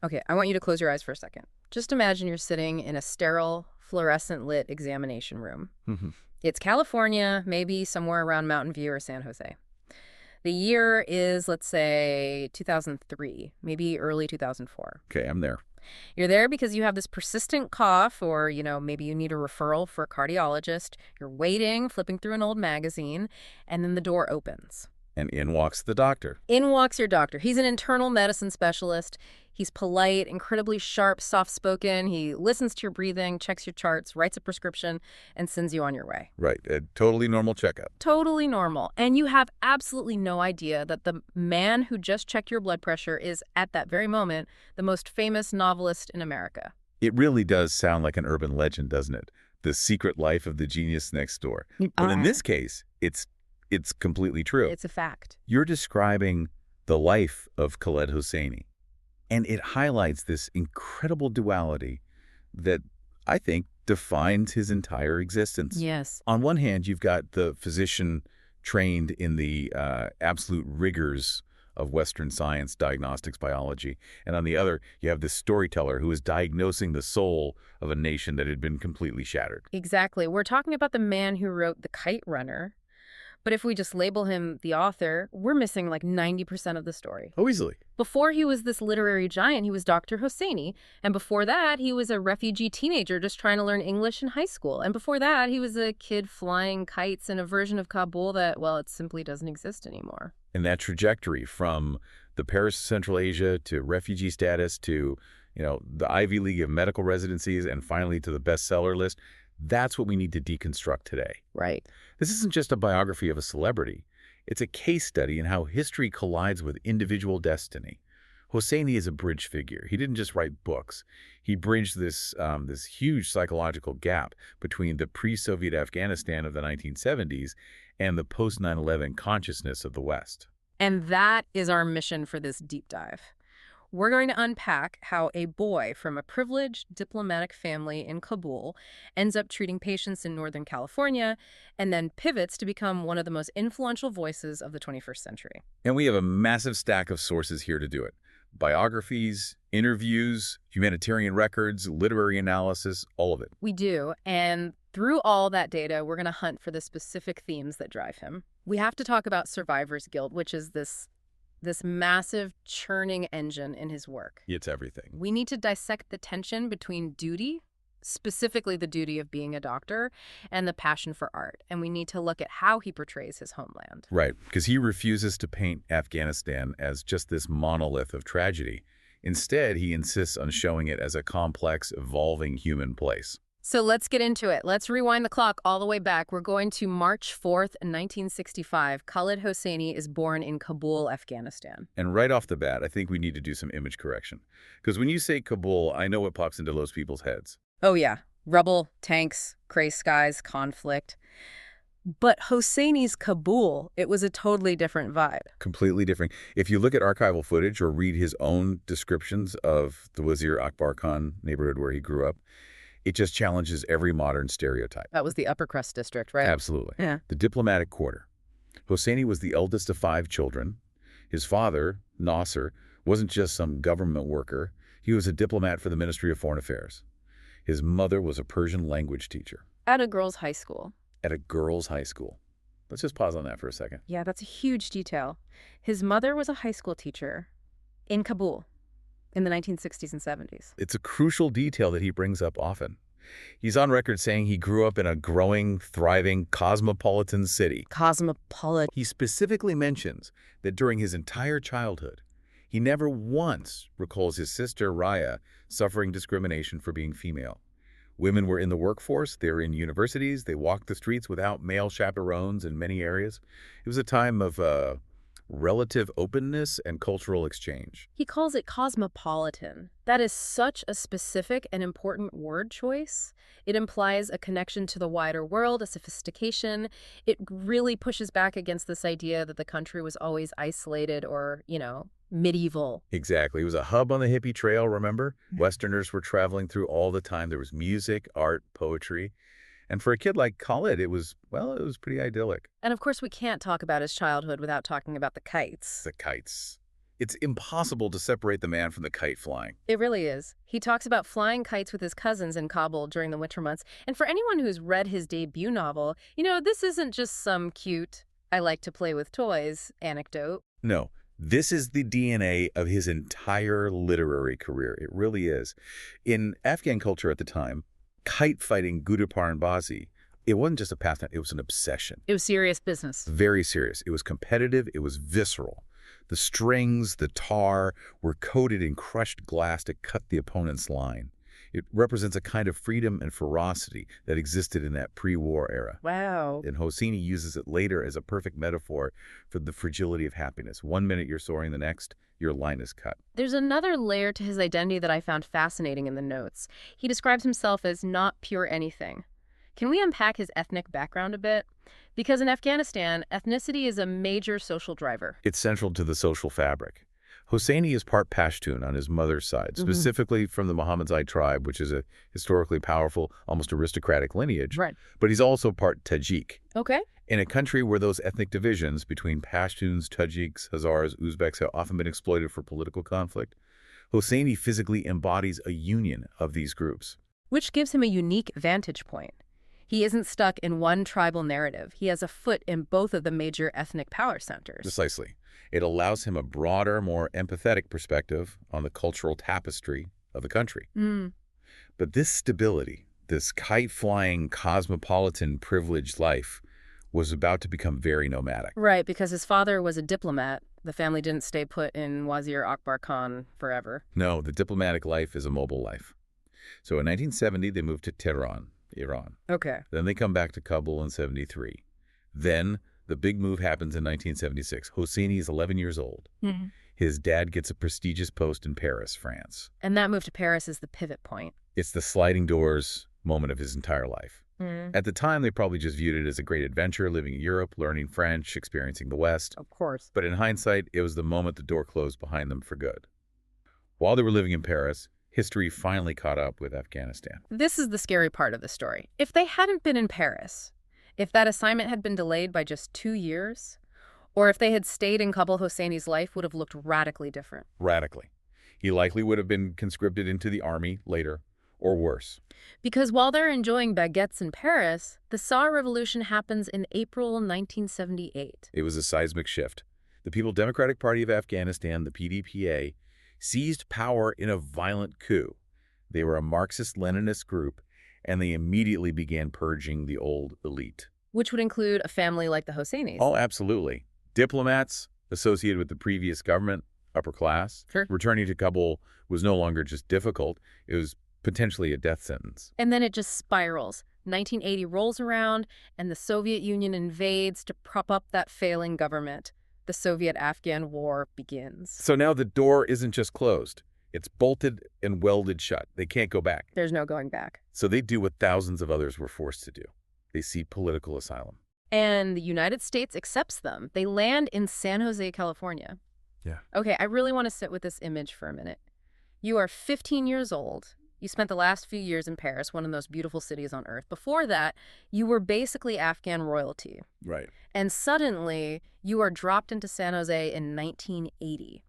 Okay, I want you to close your eyes for a second. Just imagine you're sitting in a sterile, fluorescent-lit examination room. Hmm. It's California, maybe somewhere around Mountain View or San Jose. The year is, let's say, 2003, maybe early 2004. Okay, I'm there. You're there because you have this persistent cough or, maybe you need a referral for a cardiologist. You're waiting, flipping through an old magazine, and then the door opens. And in walks the doctor. In walks your doctor. He's an internal medicine specialist. He's polite, incredibly sharp, soft-spoken. He listens to your breathing, checks your charts, writes a prescription, and sends you on your way. Right, a totally normal checkup. Totally normal. And you have absolutely no idea that the man who just checked your blood pressure is, at that very moment, the most famous novelist in America. It really does sound like an urban legend, doesn't it? The secret life of the genius next door. But in this case, it's completely true. It's a fact. You're describing the life of Khaled Hosseini, and it highlights this incredible duality that I think defines his entire existence. Yes. On one hand, you've got the physician trained in the absolute rigors of Western science, diagnostics, biology, and on the other, you have this storyteller who is diagnosing the soul of a nation that had been completely shattered. Exactly. We're talking about the man who wrote The Kite Runner. But if we just label him the author, we're missing like 90% of the story. Oh, easily. Before he was this literary giant, he was Dr. Hosseini. And before that, he was a refugee teenager just trying to learn English in high school. And before that, he was a kid flying kites in a version of Kabul that, well, it simply doesn't exist anymore. And that trajectory from the Paris of Central Asia to refugee status to, the Ivy League of medical residencies and finally to the bestseller list, that's what we need to deconstruct today. Right. This isn't just a biography of a celebrity. It's a case study in how history collides with individual destiny. Hosseini is a bridge figure. He didn't just write books. He bridged this huge psychological gap between the pre-Soviet Afghanistan of the 1970s and the post-9/11 consciousness of the West. And that is our mission for this deep dive. We're going to unpack how a boy from a privileged diplomatic family in Kabul ends up treating patients in Northern California and then pivots to become one of the most influential voices of the 21st century. And we have a massive stack of sources here to do it. Biographies, interviews, humanitarian records, literary analysis, all of it. We do. And through all that data, we're going to hunt for the specific themes that drive him. We have to talk about survivor's guilt, which is this massive churning engine in his work. It's everything. We need to dissect the tension between duty, specifically the duty of being a doctor, and the passion for art. And we need to look at how he portrays his homeland. Right, because he refuses to paint Afghanistan as just this monolith of tragedy. Instead, he insists on showing it as a complex, evolving human place. So let's get into it. Let's rewind the clock all the way back. We're going to March 4th, 1965. Khaled Hosseini is born in Kabul, Afghanistan. And right off the bat, I think we need to do some image correction. Because when you say Kabul, I know what pops into those people's heads. Oh, yeah. Rubble, tanks, gray skies, conflict. But Hosseini's Kabul, it was a totally different vibe. Completely different. If you look at archival footage or read his own descriptions of the Wazir Akbar Khan neighborhood where he grew up, it just challenges every modern stereotype. That was the upper crust district, right? Absolutely. Yeah. The diplomatic quarter. Hosseini was the eldest of 5 children. His father, Nasser, wasn't just some government worker. He was a diplomat for the Ministry of Foreign Affairs. His mother was a Persian language teacher. At a girls' high school. At a girls' high school. Let's just pause on that for a second. Yeah, that's a huge detail. His mother was a high school teacher in Kabul in the 1960s and 70s. It's a crucial detail that he brings up often. He's on record saying he grew up in a growing, thriving, cosmopolitan city. Cosmopolitan. He specifically mentions that during his entire childhood, he never once recalls his sister, Raya, suffering discrimination for being female. Women were in the workforce, they were in universities, they walked the streets without male chaperones in many areas. It was a time of relative openness and cultural exchange. He calls it cosmopolitan. That is such a specific and important word choice. It implies a connection to the wider world, a sophistication. It really pushes back against this idea that the country was always isolated or, medieval. Exactly. It was a hub on the hippie trail, remember? Westerners were traveling through all the time. There was music, art, poetry. And for a kid like Khaled, it was pretty idyllic. And of course, we can't talk about his childhood without talking about the kites. The kites. It's impossible to separate the man from the kite flying. It really is. He talks about flying kites with his cousins in Kabul during the winter months. And for anyone who's read his debut novel, this isn't just some cute, I like to play with toys anecdote. No, this is the DNA of his entire literary career. It really is. In Afghan culture at the time, kite fighting Gudapar-bazi, it wasn't just a pastime, it was an obsession. It was serious business. Very serious. It was competitive, it was visceral. The strings, the tar, were coated in crushed glass to cut the opponent's line. It represents a kind of freedom and ferocity that existed in that pre-war era. Wow. And Hosseini uses it later as a perfect metaphor for the fragility of happiness. One minute you're soaring, the next, your line is cut. There's another layer to his identity that I found fascinating in the notes. He describes himself as not pure anything. Can we unpack his ethnic background a bit? Because in Afghanistan, ethnicity is a major social driver. It's central to the social fabric. Hosseini is part Pashtun on his mother's side, specifically from the Mohammedzai tribe, which is a historically powerful, almost aristocratic lineage. Right. But he's also part Tajik. Okay. In a country where those ethnic divisions between Pashtuns, Tajiks, Hazars, Uzbeks have often been exploited for political conflict, Hosseini physically embodies a union of these groups. Which gives him a unique vantage point. He isn't stuck in one tribal narrative. He has a foot in both of the major ethnic power centers. Precisely. It allows him a broader, more empathetic perspective on the cultural tapestry of the country. But this stability, this kite-flying, cosmopolitan, privileged life was about to become very nomadic. Right, because his father was a diplomat. The family didn't stay put in Wazir Akbar Khan forever. No, the diplomatic life is a mobile life. So in 1970, they moved to Tehran, Iran. Okay. Then they come back to Kabul in 73. Then the big move happens in 1976. Hosseini is 11 years old. His dad gets a prestigious post in Paris, France. And that move to Paris is the pivot point. It's the sliding doors moment of his entire life. At the time, they probably just viewed it as a great adventure, living in Europe, learning French, experiencing the West. Of course. But in hindsight, it was the moment the door closed behind them for good. While they were living in Paris, history finally caught up with Afghanistan. This is the scary part of the story. If they hadn't been in Paris, if that assignment had been delayed by just 2 years, or if they had stayed in Kabul, Hosseini's life would have looked radically different. Radically. He likely would have been conscripted into the army later, or worse. Because while they're enjoying baguettes in Paris, the Saar Revolution happens in April 1978. It was a seismic shift. The People's Democratic Party of Afghanistan, the PDPA, seized power in a violent coup. They were a Marxist-Leninist group, and they immediately began purging the old elite. Which would include a family like the Hosseinis. Oh, absolutely. Diplomats associated with the previous government, upper class. Sure. Returning to Kabul was no longer just difficult. It was potentially a death sentence. And then it just spirals. 1980 rolls around, and the Soviet Union invades to prop up that failing government. The Soviet-Afghan War begins. So now the door isn't just closed. It's bolted and welded shut. They can't go back. There's no going back. So they do what thousands of others were forced to do. They seek political asylum. And the United States accepts them. They land in San Jose, California. Yeah. Okay, I really want to sit with this image for a minute. You are 15 years old. You spent the last few years in Paris, one of the most beautiful cities on earth. Before that, you were basically Afghan royalty. Right. And suddenly, you are dropped into San Jose in 1980.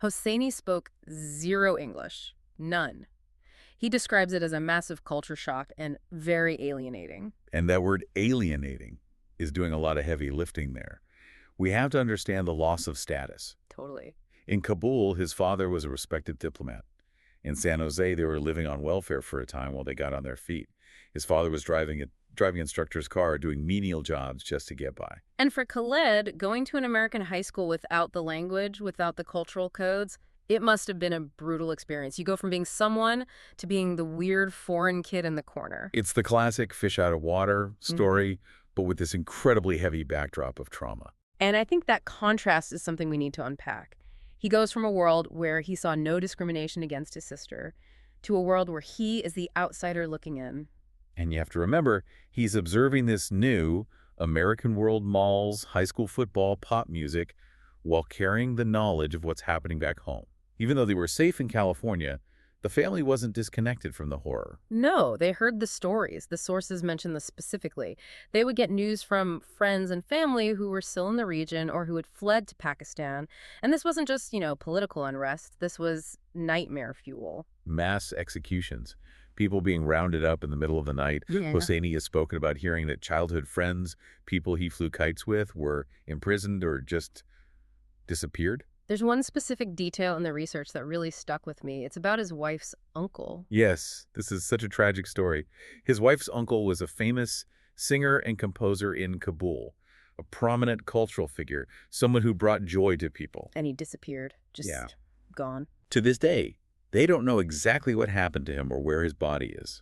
Hosseini spoke zero English. None. He describes it as a massive culture shock and very alienating. And that word alienating is doing a lot of heavy lifting there. We have to understand the loss of status. Totally. In Kabul, his father was a respected diplomat. In San Jose, they were living on welfare for a time while they got on their feet. His father was driving instructor's car, doing menial jobs just to get by. And for Khaled, going to an American high school without the language, without the cultural codes, it must have been a brutal experience. You go from being someone to being the weird foreign kid in the corner. It's the classic fish out of water story, but with this incredibly heavy backdrop of trauma. And I think that contrast is something we need to unpack. He goes from a world where he saw no discrimination against his sister to a world where he is the outsider looking in. And you have to remember, he's observing this new American World malls, high school football, pop music, while carrying the knowledge of what's happening back home. Even though they were safe in California, The family wasn't disconnected from the horror. No, they heard the stories. The sources mention this specifically. They would get news from friends and family who were still in the region or who had fled to Pakistan. And this wasn't just, political unrest. This was nightmare fuel. Mass executions, people being rounded up in the middle of the night. Yeah. Hosseini has spoken about hearing that childhood friends, people he flew kites with, were imprisoned or just disappeared. There's one specific detail in the research that really stuck with me. It's about his wife's uncle. Yes, this is such a tragic story. His wife's uncle was a famous singer and composer in Kabul, a prominent cultural figure, someone who brought joy to people. And he disappeared. Just gone. To this day, they don't know exactly what happened to him or where his body is.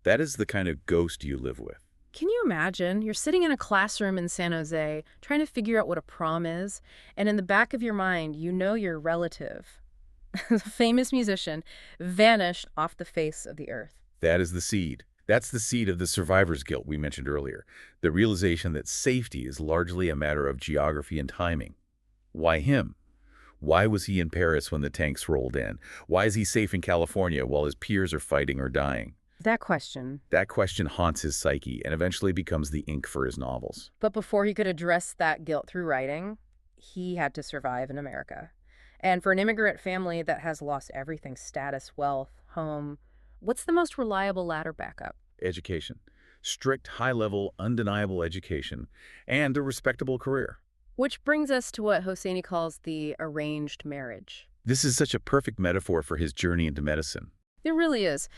That is the kind of ghost you live with. Can you imagine? You're sitting in a classroom in San Jose trying to figure out what a prom is, and in the back of your mind, you know your relative, the famous musician, vanished off the face of the earth. That is the seed. That's the seed of the survivor's guilt we mentioned earlier, the realization that safety is largely a matter of geography and timing. Why him? Why was he in Paris when the tanks rolled in? Why is he safe in California while his peers are fighting or dying? That question. That question haunts his psyche and eventually becomes the ink for his novels. But before he could address that guilt through writing, he had to survive in America. And for an immigrant family that has lost everything, status, wealth, home, what's the most reliable ladder backup? Education. Strict, high-level, undeniable education, and a respectable career. Which brings us to what Hosseini calls the arranged marriage. This is such a perfect metaphor for his journey into medicine. It really is.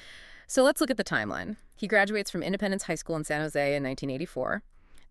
So let's look at the timeline. He graduates from Independence High School in San Jose in 1984.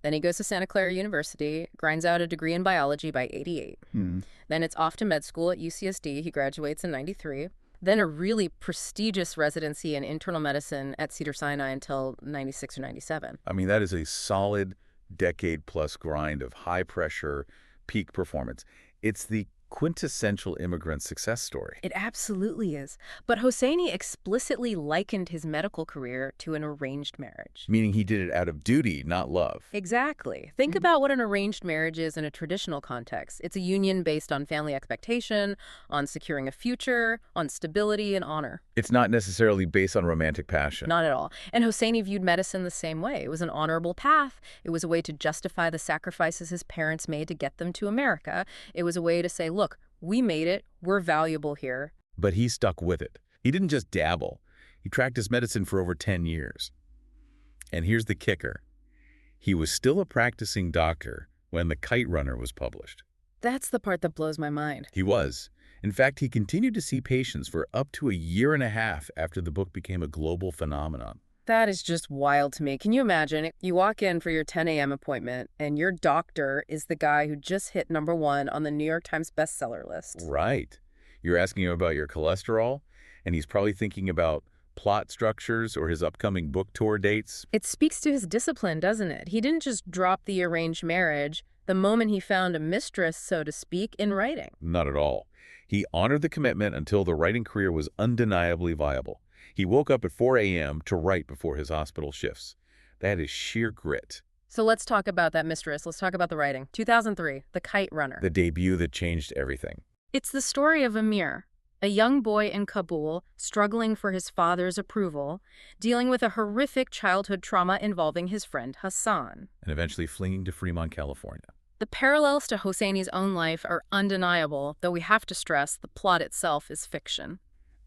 Then he goes to Santa Clara University, grinds out a degree in biology by 88. Then it's off to med school at UCSD. He graduates in 93. Then a really prestigious residency in internal medicine at Cedars-Sinai until 96 or 97. I mean, that is a solid decade-plus grind of high-pressure, peak performance. It's the quintessential immigrant success story. It absolutely is. But Hosseini explicitly likened his medical career to an arranged marriage. Meaning he did it out of duty, not love. Exactly. Think about what an arranged marriage is in a traditional context. It's a union based on family expectation, on securing a future, on stability and honor. It's not necessarily based on romantic passion. Not at all. And Hosseini viewed medicine the same way. It was an honorable path. It was a way to justify the sacrifices his parents made to get them to America. It was a way to say, look, we made it. We're valuable here. But he stuck with it. He didn't just dabble. He practiced medicine for over 10 years. And here's the kicker. He was still a practicing doctor when the Kite Runner was published. That's the part that blows my mind. He was. In fact, he continued to see patients for up to a year and a half after the book became a global phenomenon. That is just wild to me. Can you imagine? You walk in for your 10 a.m. appointment, and your doctor is the guy who just hit #1 on the New York Times bestseller list. Right. You're asking him about your cholesterol, and he's probably thinking about plot structures or his upcoming book tour dates. It speaks to his discipline, doesn't it? He didn't just drop the arranged marriage the moment he found a mistress, so to speak, in writing. Not at all. He honored the commitment until the writing career was undeniably viable. He woke up at 4 a.m. to write before his hospital shifts. That is sheer grit. So let's talk about that mistress. Let's talk about the writing. 2003, The Kite Runner. The debut that changed everything. It's the story of Amir, a young boy in Kabul struggling for his father's approval, dealing with a horrific childhood trauma involving his friend Hassan. And eventually fleeing to Fremont, California. The parallels to Hosseini's own life are undeniable, though we have to stress the plot itself is fiction.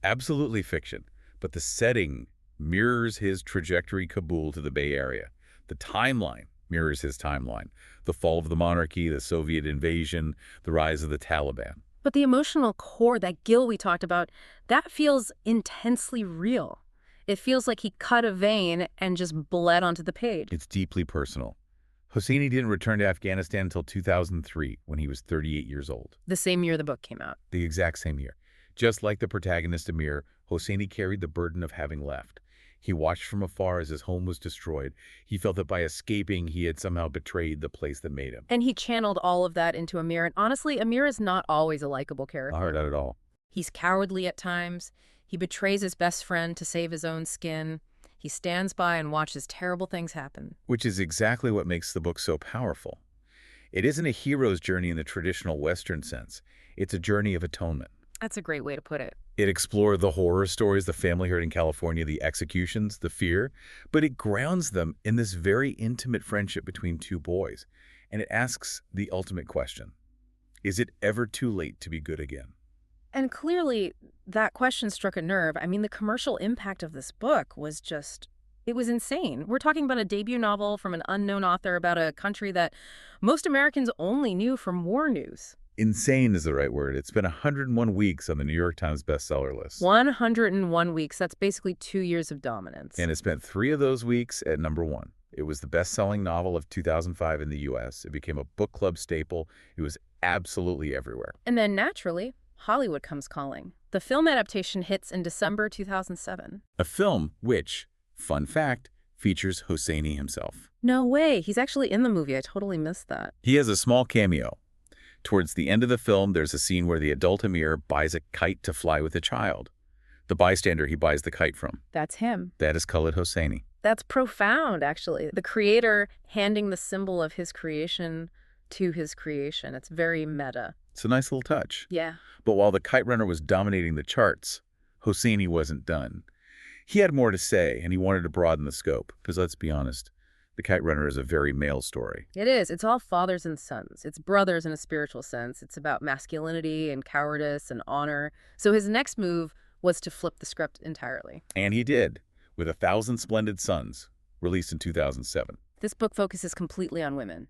Absolutely fiction. But the setting mirrors his trajectory Kabul to the Bay Area. The timeline mirrors his timeline. The fall of the monarchy, the Soviet invasion, the rise of the Taliban. But the emotional core, that guilt we talked about, that feels intensely real. It feels like he cut a vein and just bled onto the page. It's deeply personal. Hosseini didn't return to Afghanistan until 2003, when he was 38 years old. The same year the book came out. The exact same year. Just like the protagonist Amir, Hosseini carried the burden of having left. He watched from afar as his home was destroyed. He felt that by escaping, he had somehow betrayed the place that made him. And he channeled all of that into Amir. And honestly, Amir is not always a likable character. Not at all. He's cowardly at times. He betrays his best friend to save his own skin. He stands by and watches terrible things happen. Which is exactly what makes the book so powerful. It isn't a hero's journey in the traditional Western sense. It's a journey of atonement. That's a great way to put it. It explored the horror stories, the family hurt in California, the executions, the fear, but it grounds them in this very intimate friendship between two boys. And it asks the ultimate question: is it ever too late to be good again? And clearly, that question struck a nerve. I mean, the commercial impact of this book was just, it was insane. We're talking about a debut novel from an unknown author about a country that most Americans only knew from war news. Insane is the right word. It's been 101 weeks on the New York Times bestseller list. 101 weeks. That's basically 2 years of dominance. And it spent 3 of those weeks at #1. It was the best-selling novel of 2005 in the U.S. It became a book club staple. It was absolutely everywhere. And then, naturally, Hollywood comes calling. The film adaptation hits in December 2007. A film which, fun fact, features Hosseini himself. No way. He's actually in the movie. I totally missed that. He has a small cameo. Towards the end of the film, there's a scene where the adult Amir buys a kite to fly with a child. The bystander he buys the kite from. That's him. That is Khaled Hosseini. That's profound, actually. The creator handing the symbol of his creation to his creation. It's very meta. It's a nice little touch. Yeah. But while the Kite Runner was dominating the charts, Hosseini wasn't done. He had more to say, and he wanted to broaden the scope. Because let's be honest, the Kite Runner is a very male story. It is. It's all fathers and sons. It's brothers in a spiritual sense. It's about masculinity and cowardice and honor. So his next move was to flip the script entirely. And he did, with 1,000 Splendid Sons, released in 2007. This book focuses completely on women,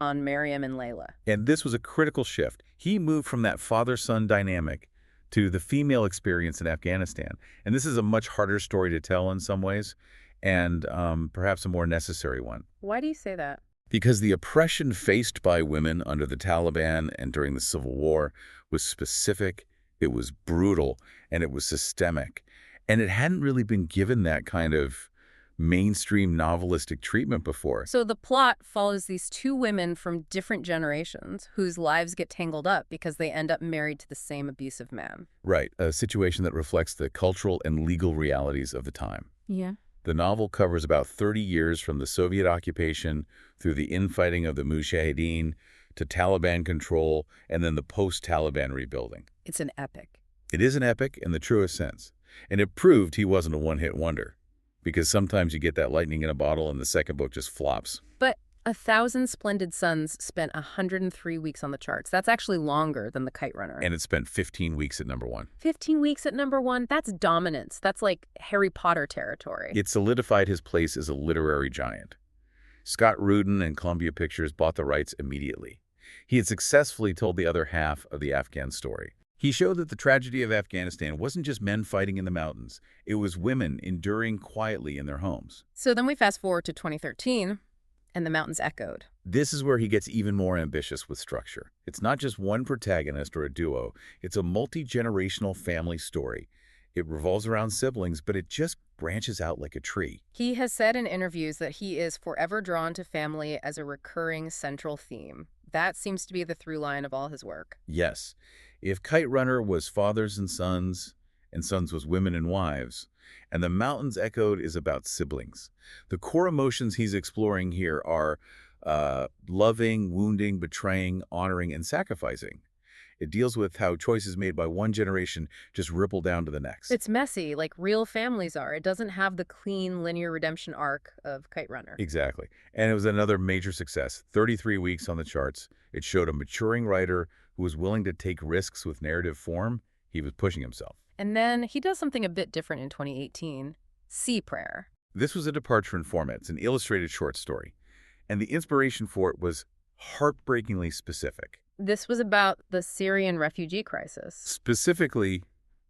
on Mariam and Layla. And this was a critical shift. He moved from that father-son dynamic to the female experience in Afghanistan. And this is a much harder story to tell in some ways, and perhaps a more necessary one. Why do you say that? Because the oppression faced by women under the Taliban and during the Civil War was specific, it was brutal, and it was systemic. And it hadn't really been given that kind of mainstream novelistic treatment before. So the plot follows these two women from different generations whose lives get tangled up because they end up married to the same abusive man. Right, a situation that reflects the cultural and legal realities of the time. Yeah. The novel covers about 30 years from the Soviet occupation through the infighting of the Mujahideen to Taliban control and then the post-Taliban rebuilding. It's an epic. It is an epic in the truest sense. And it proved he wasn't a one-hit wonder. Because sometimes you get that lightning in a bottle and the second book just flops. But 1,000 Splendid Sons spent 103 weeks on the charts. That's actually longer than the Kite Runner. And it spent 15 weeks at #1. 15 weeks at #1? That's dominance. That's like Harry Potter territory. It solidified his place as a literary giant. Scott Rudin and Columbia Pictures bought the rights immediately. He had successfully told the other half of the Afghan story. He showed that the tragedy of Afghanistan wasn't just men fighting in the mountains. It was women enduring quietly in their homes. So then we fast forward to 2013, and the mountains echoed. This is where he gets even more ambitious with structure. It's not just one protagonist or a duo. It's a multi-generational family story. It revolves around siblings, but it just branches out like a tree. He has said in interviews that he is forever drawn to family as a recurring central theme. That seems to be the through line of all his work. Yes. If Kite Runner was fathers and sons was women and wives, and The Mountains Echoed is about siblings, the core emotions he's exploring here are loving, wounding, betraying, honoring, and sacrificing. It deals with how choices made by one generation just ripple down to the next. It's messy, like real families are. It doesn't have the clean, linear redemption arc of Kite Runner. Exactly. And it was another major success. 33 weeks on the charts. It showed a maturing writer who was willing to take risks with narrative form. He was pushing himself. And then he does something a bit different in 2018, Sea Prayer. This was a departure in format. It's an illustrated short story. And the inspiration for it was heartbreakingly specific. This was about the Syrian refugee crisis. Specifically,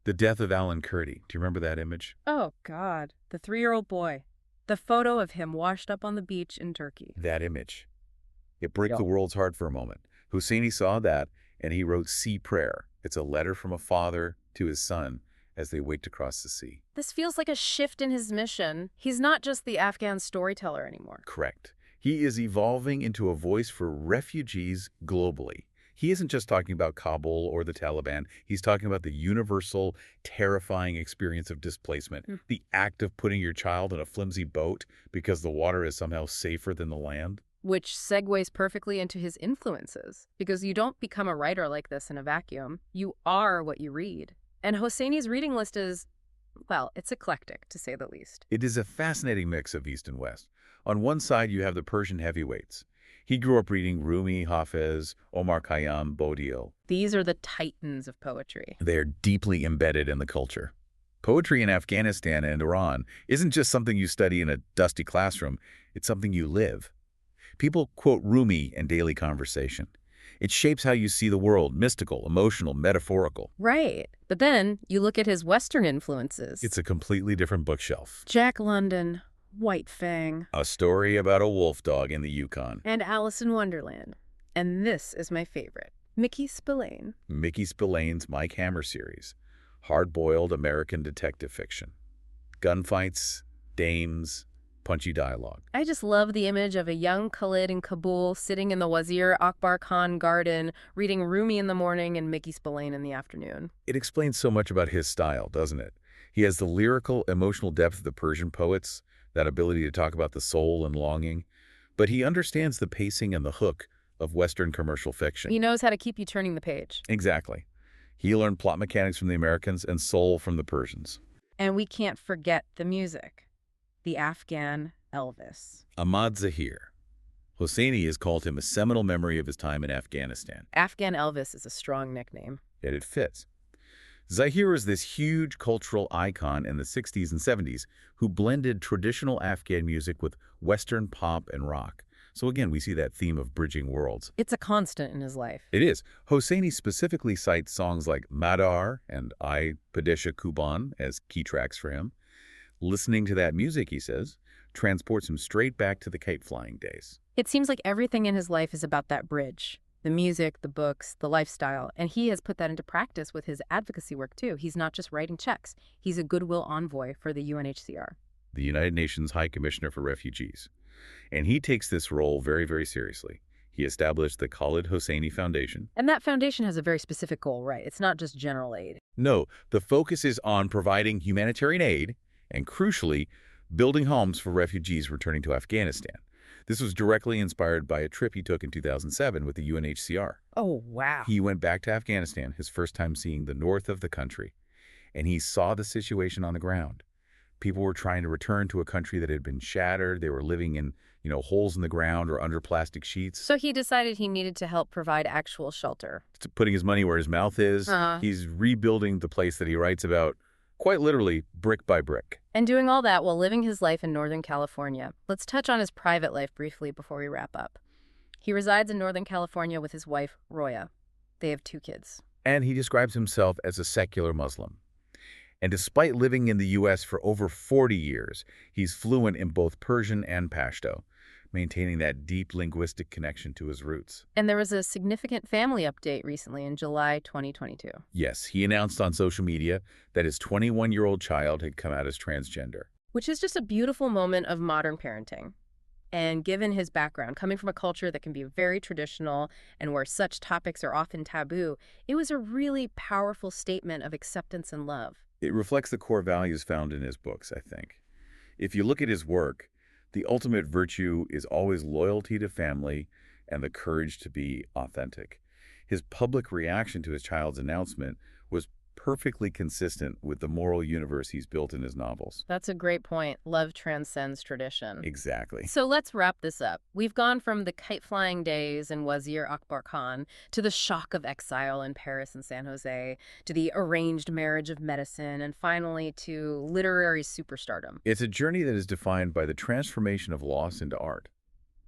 the death of Alan Kurdi. Do you remember that image? Oh, God. The 3-year-old boy. The photo of him washed up on the beach in Turkey. That image. It broke the world's heart for a moment. Hosseini saw that, and he wrote Sea Prayer. It's a letter from a father to his son as they wait to cross the sea. This feels like a shift in his mission. He's not just the Afghan storyteller anymore. Correct. He is evolving into a voice for refugees globally. He isn't just talking about Kabul or the Taliban. He's talking about the universal, terrifying experience of displacement, the act of putting your child in a flimsy boat because the water is somehow safer than the land. Which segues perfectly into his influences, because you don't become a writer like this in a vacuum. You are what you read. And Hosseini's reading list is, well, it's eclectic, to say the least. It is a fascinating mix of East and West. On one side, you have the Persian heavyweights. He grew up reading Rumi, Hafez, Omar Khayyam, Bodil. These are the titans of poetry. They are deeply embedded in the culture. Poetry in Afghanistan and Iran isn't just something you study in a dusty classroom, it's something you live. People quote Rumi in daily conversation. It shapes how you see the world, mystical, emotional, metaphorical. Right. But then you look at his Western influences. It's a completely different bookshelf. Jack London, White Fang. A story about a wolf dog in the Yukon. And Alice in Wonderland. And this is my favorite, Mickey Spillane. Mickey Spillane's Mike Hammer series. Hard-boiled American detective fiction. Gunfights, dames, punchy dialogue. I just love the image of a young Khaled in Kabul sitting in the Wazir Akbar Khan garden, reading Rumi in the morning and Mickey Spillane in the afternoon. It explains so much about his style, doesn't it? He has the lyrical, emotional depth of the Persian poets, that ability to talk about the soul and longing, but he understands the pacing and the hook of Western commercial fiction. He knows how to keep you turning the page. Exactly. He learned plot mechanics from the Americans and soul from the Persians. And we can't forget the music. The Afghan Elvis. Ahmad Zahir. Hosseini has called him a seminal memory of his time in Afghanistan. Afghan Elvis is a strong nickname. Yet it fits. Zahir is this huge cultural icon in the 60s and 70s who blended traditional Afghan music with Western pop and rock. So again, we see that theme of bridging worlds. It's a constant in his life. It is. Hosseini specifically cites songs like Madar and I Padesha Kuban as key tracks for him. Listening to that music, he says, transports him straight back to the kite flying days. It seems like everything in his life is about that bridge. The music, the books, the lifestyle, and he has put that into practice with his advocacy work too. He's not just writing checks. He's a Goodwill Envoy for the UNHCR. The United Nations High Commissioner for Refugees. And he takes this role very, very seriously. He established the Khaled Hosseini Foundation. And that foundation has a very specific goal, right? It's not just general aid. No, the focus is on providing humanitarian aid and, crucially, building homes for refugees returning to Afghanistan. This was directly inspired by a trip he took in 2007 with the UNHCR. Oh, wow. He went back to Afghanistan, his first time seeing the north of the country, and he saw the situation on the ground. People were trying to return to a country that had been shattered. They were living in, holes in the ground or under plastic sheets. So he decided he needed to help provide actual shelter. Putting his money where his mouth is. He's rebuilding the place that he writes about, quite literally, brick by brick. And doing all that while living his life in Northern California. Let's touch on his private life briefly before we wrap up. He resides in Northern California with his wife, Roya. They have 2 kids. And he describes himself as a secular Muslim. And despite living in the U.S. for over 40 years, he's fluent in both Persian and Pashto, maintaining that deep linguistic connection to his roots. And there was a significant family update recently in July 2022. Yes, he announced on social media that his 21-year-old child had come out as transgender. Which is just a beautiful moment of modern parenting. And given his background, coming from a culture that can be very traditional and where such topics are often taboo, it was a really powerful statement of acceptance and love. It reflects the core values found in his books, I think. If you look at his work, the ultimate virtue is always loyalty to family and the courage to be authentic. His public reaction to his child's announcement was perfectly consistent with the moral universe he's built in his novels. That's a great point. Love transcends tradition. Exactly. So let's wrap this up. We've gone from the kite-flying days in Wazir Akbar Khan to the shock of exile in Paris and San Jose, to the arranged marriage of medicine, and finally to literary superstardom. It's a journey that is defined by the transformation of loss into art.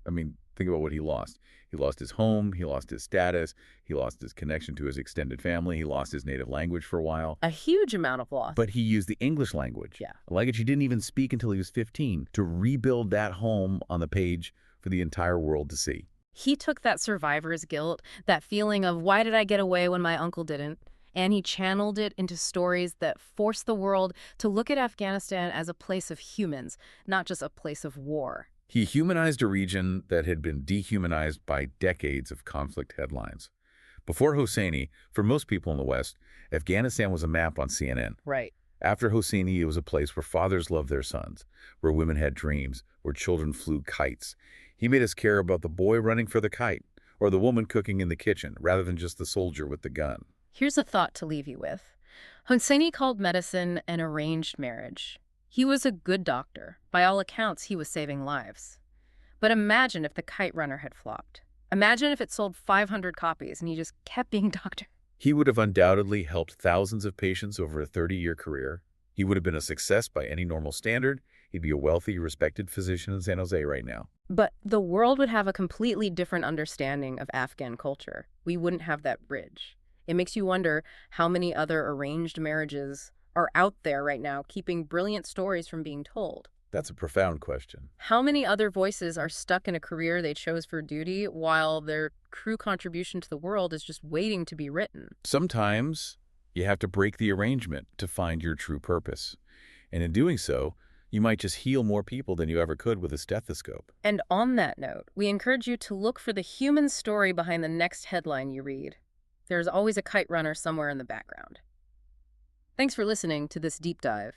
I mean, think about what he lost. He lost his home, he lost his status, he lost his connection to his extended family, he lost his native language for a while. A huge amount of loss. But he used the English language, Yeah. a language he didn't even speak until he was 15, to rebuild that home on the page for the entire world to see. He took that survivor's guilt, that feeling of why did I get away when my uncle didn't, and he channeled it into stories that forced the world to look at Afghanistan as a place of humans, not just a place of war. He humanized a region that had been dehumanized by decades of conflict headlines. Before Hosseini, for most people in the West, Afghanistan was a map on CNN. Right. After Hosseini, it was a place where fathers loved their sons, where women had dreams, where children flew kites. He made us care about the boy running for the kite, or the woman cooking in the kitchen, rather than just the soldier with the gun. Here's a thought to leave you with. Hosseini called medicine an arranged marriage. He was a good doctor. By all accounts, he was saving lives. But imagine if the Kite Runner had flopped. Imagine if it sold 500 copies and he just kept being doctor. He would have undoubtedly helped thousands of patients over a 30-year career. He would have been a success by any normal standard. He'd be a wealthy, respected physician in San Jose right now. But the world would have a completely different understanding of Afghan culture. We wouldn't have that bridge. It makes you wonder how many other arranged marriages are out there right now keeping brilliant stories from being told. That's a profound question. How many other voices are stuck in a career they chose for duty while their true contribution to the world is just waiting to be written? Sometimes you have to break the arrangement to find your true purpose. And in doing so, you might just heal more people than you ever could with a stethoscope. And on that note, we encourage you to look for the human story behind the next headline you read. There's always a kite runner somewhere in the background. Thanks for listening to this deep dive.